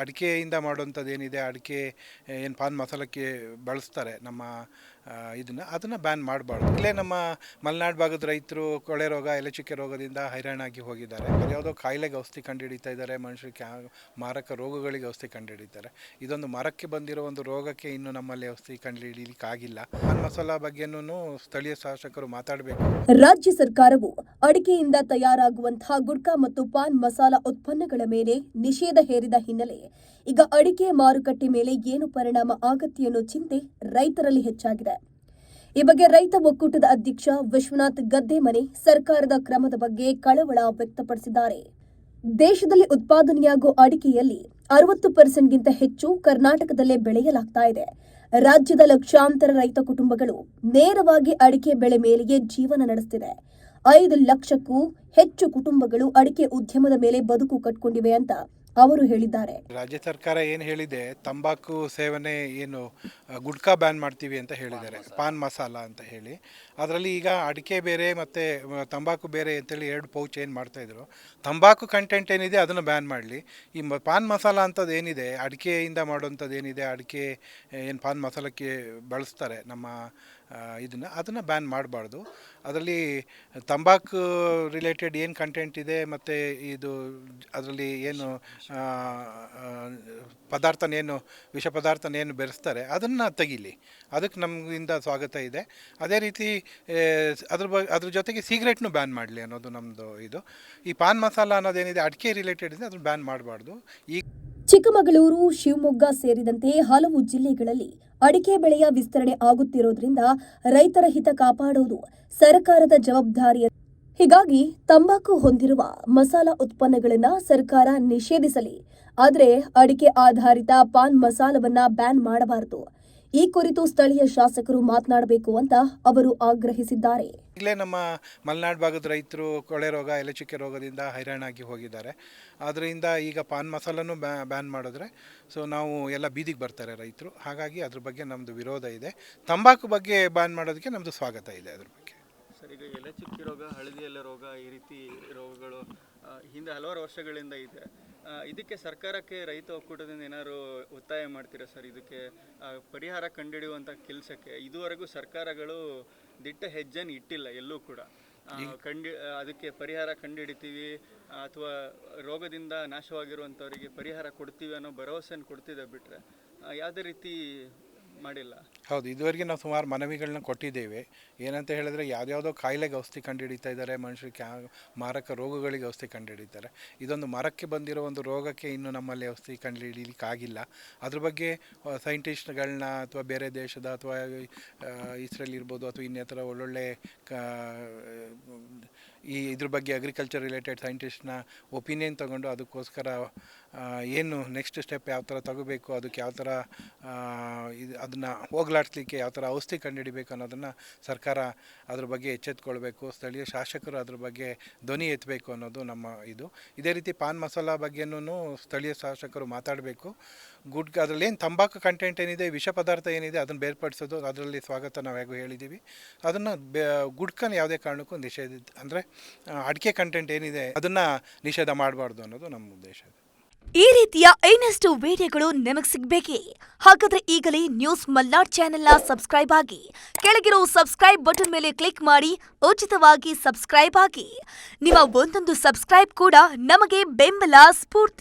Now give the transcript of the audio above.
ಅಡಿಕೆಯಿಂದ ಮಾಡುವಂಥದ್ದು ಏನಿದೆ, ಅಡಿಕೆ ಏನು ಪಾನ್ ಮಸಾಲಕ್ಕೆ ಬಳಸ್ತಾರೆ ನಮ್ಮ ಅದನ್ನು ಬ್ಯಾನ್ ಮಾಡಬಾರ್ದು. ಇಲ್ಲೇ ನಮ್ಮ ಮಲೆನಾಡು ಭಾಗದ ರೈತರು ಕೊಳೆ ರೋಗ, ಎಲೆಚುಕ್ಕೆ ರೋಗದಿಂದ ಹೈರಾಣಾಗಿ ಹೋಗಿದ್ದಾರೆ. ಯಾವುದೋ ಕಾಯಿಲೆಗೆ ಔಷಧಿ ಕಂಡುಹಿಡಿತಾ ಇದ್ದಾರೆ, ಮನುಷ್ಯರಿಗೆ ಮಾರಕ ರೋಗಗಳಿಗೆ ಔಷಧಿ ಕಂಡುಹಿಡಿತಾರೆ. ಇದೊಂದು ಮರಕ್ಕೆ ಬಂದಿರೋ ಒಂದು ರೋಗಕ್ಕೆ ಇನ್ನು ನಮ್ಮಲ್ಲಿ ಔಷಧಿ ಕಂಡುಹಿಡಿಯಲಿಕ್ಕಾಗಿಲ್ಲ. ಪಾನ್ ಮಸಾಲ ಬಗ್ಗೆನೂ ಸ್ಥಳೀಯ ಶಾಸಕರು ಮಾತಾಡಬೇಕು. ರಾಜ್ಯ ಸರ್ಕಾರವು ಅಡಿಕೆಯಿಂದ ತಯಾರಾಗುವಂತಹ ಗುಟ್ಕಾ ಮತ್ತು ಪಾನ್ ಮಸಾಲ ಉತ್ಪನ್ನಗಳ ಮೇಲೆ ನಿಷೇಧ ಹೇರಿದ ಹಿನ್ನೆಲೆ ಈಗ ಅಡಿಕೆ ಮಾರುಕಟ್ಟೆ ಮೇಲೆ ಏನು ಪರಿಣಾಮ ಆಗತ್ತೆ ಅನ್ನೋ ಚಿಂತೆ ರೈತರಲ್ಲಿ ಹೆಚ್ಚಾಗಿದೆ. ಈ ಬಗ್ಗೆ ರೈತ ಒಕ್ಕೂಟದ ಅಧ್ಯಕ್ಷ ವಿಶ್ವನಾಥ್ ಗದ್ದೆಮನೆ ಸರ್ಕಾರದ ಕ್ರಮದ ಬಗ್ಗೆ ಕಳವಳ ವ್ಯಕ್ತಪಡಿಸಿದ್ದಾರೆ. ದೇಶದಲ್ಲಿ ಉತ್ಪಾದನೆಯಾಗುವ ಅಡಿಕೆಯಲ್ಲಿ 60% ಹೆಚ್ಚು ಕರ್ನಾಟಕದಲ್ಲೇ ಬೆಳೆಯಲಾಗ್ತಾ ಇದೆ. ರಾಜ್ಯದ ಲಕ್ಷಾಂತರ ರೈತ ಕುಟುಂಬಗಳು ನೇರವಾಗಿ ಅಡಿಕೆ ಬೆಳೆ ಮೇಲೆಯೇ ಜೀವನ ನಡೆಸುತ್ತಿದೆ. 5 ಲಕ್ಷಕ್ಕೂ ಹೆಚ್ಚು ಕುಟುಂಬಗಳು ಅಡಿಕೆ ಉದ್ಯಮದ ಮೇಲೆ ಬದುಕು ಕಟ್ಟಿಕೊಂಡಿವೆ ಅಂತ ಅವರು ಹೇಳಿದ್ದಾರೆ. ರಾಜ್ಯ ಸರ್ಕಾರ ಏನು ಹೇಳಿದೆ, ತಂಬಾಕು ಸೇವನೆ ಏನು ಗುಟ್ಕಾ ಬ್ಯಾನ್ ಮಾಡ್ತೀವಿ ಅಂತ ಹೇಳಿದ್ದಾರೆ, ಪಾನ್ ಮಸಾಲ ಅಂತ ಹೇಳಿ. ಅದರಲ್ಲಿ ಈಗ ಅಡಿಕೆ ಬೇರೆ ಮತ್ತು ತಂಬಾಕು ಬೇರೆ ಅಂತೇಳಿ 2 ಪೌಚ್ ಏನು ಮಾಡ್ತಾಯಿದ್ರು. ತಂಬಾಕು ಕಂಟೆಂಟ್ ಏನಿದೆ ಅದನ್ನು ಬ್ಯಾನ್ ಮಾಡಲಿ. ಈ ಪಾನ್ ಮಸಾಲ ಅಂಥದ್ದು ಏನಿದೆ, ಅಡಿಕೆಯಿಂದ ಮಾಡುವಂಥದ್ದು ಏನಿದೆ, ಅಡಿಕೆ ಏನು ಪಾನ್ ಮಸಾಲಕ್ಕೆ ಬಳಸ್ತಾರೆ ನಮ್ಮ ಅದನ್ನು ಬ್ಯಾನ್ ಮಾಡಬಾರ್ದು. ಅದರಲ್ಲಿ ತಂಬಾಕು ರಿಲೇಟೆಡ್ ಏನು ಕಂಟೆಂಟ್ ಇದೆ ಮತ್ತು ಅದರಲ್ಲಿ ಏನು ಪದಾರ್ಥನೇನು ವಿಷ ಪದಾರ್ಥನೇನು ಬೆರೆಸ್ತಾರೆ ಅದನ್ನು ತೆಗೀಲಿ. ಅದಕ್ಕೆ ನಮಗಿಂದ ಸ್ವಾಗತ ಇದೆ. ಅದೇ ರೀತಿ ಅದ್ರ ಜೊತೆಗೆ ಸಿಗರೆಟ್ನು ಬ್ಯಾನ್ ಮಾಡಲಿ ಅನ್ನೋದು ನಮ್ಮದು ಇದು. ಈ ಪಾನ್ ಮಸಾಲ ಅನ್ನೋದೇನಿದೆ ಅಡಿಕೆ ರಿಲೇಟೆಡ್ ಇದೆ, ಅದನ್ನು ಬ್ಯಾನ್ ಮಾಡಬಾರ್ದು. ಈ ಚಿಕ್ಕಮಗಳೂರು, ಶಿವಮೊಗ್ಗ ಸೇರಿದಂತೆ ಹಲವು ಜಿಲ್ಲೆಗಳಲ್ಲಿ ಅಡಿಕೆ ಬೆಳೆಯ ವಿಸ್ತರಣೆ ಆಗುತ್ತಿರೋದ್ರಿಂದ ರೈತರ ಹಿತ ಕಾಪಾಡುವುದು ಸರ್ಕಾರದ ಜವಾಬ್ದಾರಿ. ಹೀಗಾಗಿ ತಂಬಾಕು ಹೊಂದಿರುವ ಮಸಾಲ ಉತ್ಪನ್ನಗಳನ್ನು ಸರ್ಕಾರ ನಿಷೇಧಿಸಲಿ, ಆದರೆ ಅಡಿಕೆ ಆಧಾರಿತ ಪಾನ್ ಮಸಾಲವನ್ನ ಬ್ಯಾನ್ ಮಾಡಬಾರದು. ಈ ಕುರಿತು ಸ್ಥಳೀಯ ಶಾಸಕರು ಮಾತನಾಡಬೇಕು ಅಂತ ಅವರು ಆಗ್ರಹಿಸಿದ್ದಾರೆ. ಇಲ್ಲೇ ನಮ್ಮ ಮಲೆನಾಡು ಭಾಗದ ರೈತರು ಕೊಳೆ ರೋಗ, ಎಲೆಚುಕ್ಕೆ ರೋಗದಿಂದ ಹೈರಾಣಾಗಿ ಹೋಗಿದ್ದಾರೆ. ಅದರಿಂದ ಈಗ ಪಾನ್ ಮಸಾಲನೂ ಬ್ಯಾನ್ ಮಾಡಿದ್ರೆ ನಾವು ಎಲ್ಲ ಬೀದಿಗೆ ಬರ್ತಾರೆ ರೈತರು. ಹಾಗಾಗಿ ಅದ್ರ ಬಗ್ಗೆ ನಮ್ಮದು ವಿರೋಧ ಇದೆ. ತಂಬಾಕು ಬಗ್ಗೆ ಬ್ಯಾನ್ ಮಾಡೋದಕ್ಕೆ ನಮ್ಮದು ಸ್ವಾಗತ ಇದೆ. ಅದ್ರ ಬಗ್ಗೆ ಸರ್, ಈಗ ಎಲೆಚುಕ್ಕಿ ರೋಗ, ಹಳದಿ ಎಲೆ ರೋಗ, ಈ ರೀತಿ ರೋಗಗಳು ಹಿಂದೆ ಹಲವಾರು ವರ್ಷಗಳಿಂದ ಇದೆ. ಇದಕ್ಕೆ ಸರ್ಕಾರಕ್ಕೆ ರೈತ ಒಕ್ಕೂಟದಿಂದ ಏನಾದ್ರು ಒತ್ತಾಯ ಮಾಡ್ತೀರಾ ಸರ್? ಇದಕ್ಕೆ ಪರಿಹಾರ ಕಂಡುಹಿಡಿಯುವಂಥ ಕೆಲಸಕ್ಕೆ ಇದುವರೆಗೂ ಸರ್ಕಾರಗಳು ದಿಟ್ಟ ಹೆಜ್ಜೆನ ಇಟ್ಟಿಲ್ಲ ಎಲ್ಲೂ ಕೂಡ. ಅದಕ್ಕೆ ಪರಿಹಾರ ಕಂಡುಹಿಡಿತೀವಿ ಅಥವಾ ರೋಗದಿಂದ ನಾಶವಾಗಿರುವಂಥವರಿಗೆ ಪರಿಹಾರ ಕೊಡ್ತೀವಿ ಅನ್ನೋ ಭರವಸೆಯನ್ನು ಕೊಡ್ತಿದೆ ಬಿಟ್ಟರೆ ಯಾವುದೇ ರೀತಿ ಮಾಡಿಲ್ಲ. ಹೌದು, ಇದುವರೆಗೆ ನಾವು ಸುಮಾರು ಮನವಿಗಳನ್ನ ಕೊಟ್ಟಿದ್ದೇವೆ. ಏನಂತ ಹೇಳಿದ್ರೆ ಯಾವುದ್ಯಾವುದೋ ಕಾಯಿಲೆಗೆ ಔಷಧಿ ಕಂಡುಹಿಡಿತಾ ಇದ್ದಾರೆ, ಮನುಷ್ಯರಿಗೆ ಮಾರಕ ರೋಗಗಳಿಗೆ ಔಷಧಿ ಕಂಡುಹಿಡಿತಾರೆ. ಇದೊಂದು ಮರಕ್ಕೆ ಬಂದಿರೋ ಒಂದು ರೋಗಕ್ಕೆ ಇನ್ನು ನಮ್ಮಲ್ಲಿ ಔಷಧಿ ಕಂಡುಹಿಡಿಯಲಿಕ್ಕಾಗಿಲ್ಲ. ಅದ್ರ ಬಗ್ಗೆ ಸೈಂಟಿಸ್ಟ್ಗಳನ್ನ ಅಥವಾ ಬೇರೆ ದೇಶದ ಅಥವಾ ಇಸ್ರೇಲ್ ಇರ್ಬೋದು ಅಥವಾ ಇನ್ನಿತರ ಒಳ್ಳೊಳ್ಳೆ ಇದ್ರ ಬಗ್ಗೆ ಅಗ್ರಿಕಲ್ಚರ್ ರಿಲೇಟೆಡ್ ಸೈಂಟಿಸ್ಟ್ನ ಒಪಿನಿಯನ್ ತೊಗೊಂಡು ಅದಕ್ಕೋಸ್ಕರ ಏನು ನೆಕ್ಸ್ಟ್ ಸ್ಟೆಪ್ ಯಾವ ಥರ ತಗೋಬೇಕು, ಅದಕ್ಕೆ ಯಾವ ಥರ ಅದನ್ನು ಹೋಗ್ಲಾಡಿಸ್ಲಿಕ್ಕೆ ಯಾವ ಥರ ಔಷಧಿ ಕಂಡುಹಿಡಿಬೇಕು ಅನ್ನೋದನ್ನು ಸರ್ಕಾರ ಅದ್ರ ಬಗ್ಗೆ ಎಚ್ಚೆತ್ಕೊಳ್ಬೇಕು. ಸ್ಥಳೀಯ ಶಾಸಕರು ಅದ್ರ ಬಗ್ಗೆ ಧ್ವನಿ ಎತ್ತಬೇಕು ಅನ್ನೋದು ನಮ್ಮ ಇದು. ಇದೇ ರೀತಿ ಪಾನ್ ಮಸಾಲ ಬಗ್ಗೆನೂ ಸ್ಥಳೀಯ ಶಾಸಕರು ಮಾತಾಡಬೇಕು. ಅದರಲ್ಲಿ ಏನು ತಂಬಾಕು ಕಂಟೆಂಟ್ ಏನಿದೆ, ವಿಷ ಪದಾರ್ಥ ಏನಿದೆ ಅದನ್ನು ಬೇರ್ಪಡಿಸೋದು, ಅದರಲ್ಲಿ ಸ್ವಾಗತ ನಾವು ಹೇಗೂ ಹೇಳಿದ್ದೀವಿ. ಅದನ್ನು ಗುಡ್ಕನ ಯಾವುದೇ ಕಾರಣಕ್ಕೂ ನಿಷೇಧ, ಅಂದರೆ ಅಡಿಕೆ ಕಂಟೆಂಟ್ ಏನಿದೆ ಅದನ್ನು ನಿಷೇಧ ಮಾಡಬಾರ್ದು ಅನ್ನೋದು ನಮ್ಮ ಉದ್ದೇಶ. ಈ ರೀತಿಯ ಇನ್ನಷ್ಟು ವಿಡಿಯೋಗಳು ನಿಮಗೆ ಸಿಗಬೇಕೇ? ಹಾಗಾದ್ರೆ ಈಗಲೇ ನ್ಯೂಸ್ ಮಲ್ನಾಡ್ ಚಾನೆಲ್ನ ಸಬ್ಸ್ಕ್ರೈಬ್ ಆಗಿ, ಕೆಳಗಿರೋ ಸಬ್ಸ್ಕ್ರೈಬ್ ಬಟನ್ ಮೇಲೆ ಕ್ಲಿಕ್ ಮಾಡಿ ಉಚಿತವಾಗಿ ಸಬ್ಸ್ಕ್ರೈಬ್ ಆಗಿ. ನಿಮ್ಮ ಒಂದೊಂದು ಸಬ್ಸ್ಕ್ರೈಬ್ ಕೂಡ ನಮಗೆ ಬೆಂಬಲ, ಸ್ಫೂರ್ತಿ.